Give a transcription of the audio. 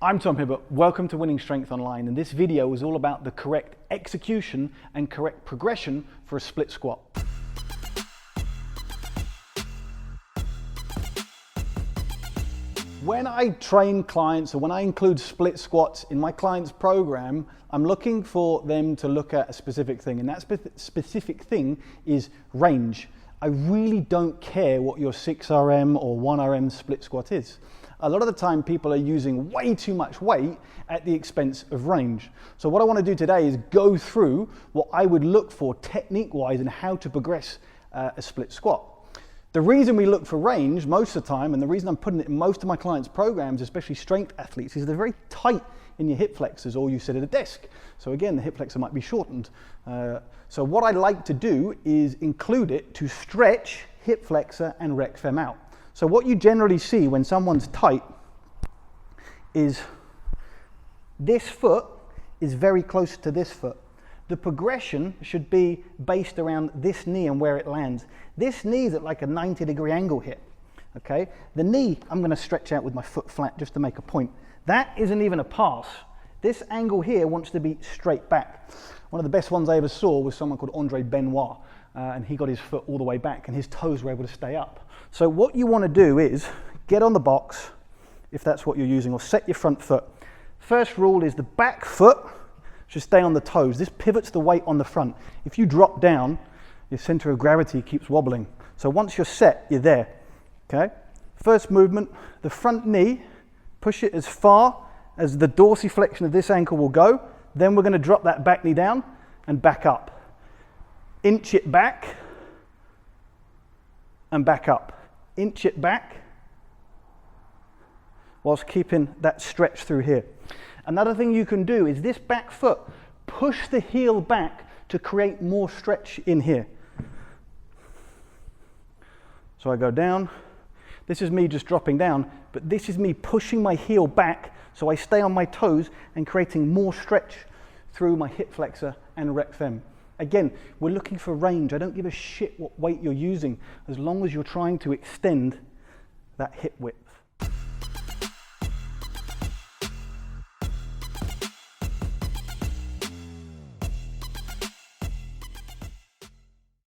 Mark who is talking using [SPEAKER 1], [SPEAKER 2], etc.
[SPEAKER 1] I'm Tom Hibbert, welcome to Winning Strength Online, and this video is all about the correct execution and correct progression for a split squat. When I train clients, or when I include split squats in my client's program, I'm looking for them to look at a specific thing, and that specific thing is range. I really don't care what your 6RM or 1RM split squat is. A lot of the time people are using way too much weight at the expense of range. So what I want to do today is go through what I would look for technique-wise and how to progress a split squat. The reason we look for range most of the time, and the reason I'm putting it in most of my clients' programs, especially strength athletes, is they're very tight in your hip flexors, or you sit at a desk. So again, the hip flexor might be shortened. So what I like to do is include it to stretch hip flexor and rec fem out. So what you generally see when someone's tight is this foot is very close to this foot. The progression should be based around this knee and where it lands. This knee is at like a 90-degree angle here, okay? The knee, I'm gonna stretch out with my foot flat just to make a point. That isn't even a pass. This angle here wants to be straight back. One of the best ones I ever saw was someone called Andre Benoit, and he got his foot all the way back and his toes were able to stay up. So what you want to do is get on the box, if that's what you're using, or set your front foot. First rule is the back foot should stay on the toes. This pivots the weight on the front. If you drop down, your center of gravity keeps wobbling. So once you're set, you're there, okay? First movement, the front knee, push it as far as the dorsiflexion of this ankle will go. Then we're going to drop that back knee down and back up. Inch it back and back up. Inch it back whilst keeping that stretch through here. Another thing you can do is this back foot, push the heel back to create more stretch in here. So I go down. This is me just dropping down, but this is me pushing my heel back so I stay on my toes and creating more stretch through my hip flexor and rec fem. Again, we're looking for range. I don't give a shit what weight you're using as long as you're trying to extend that hip width.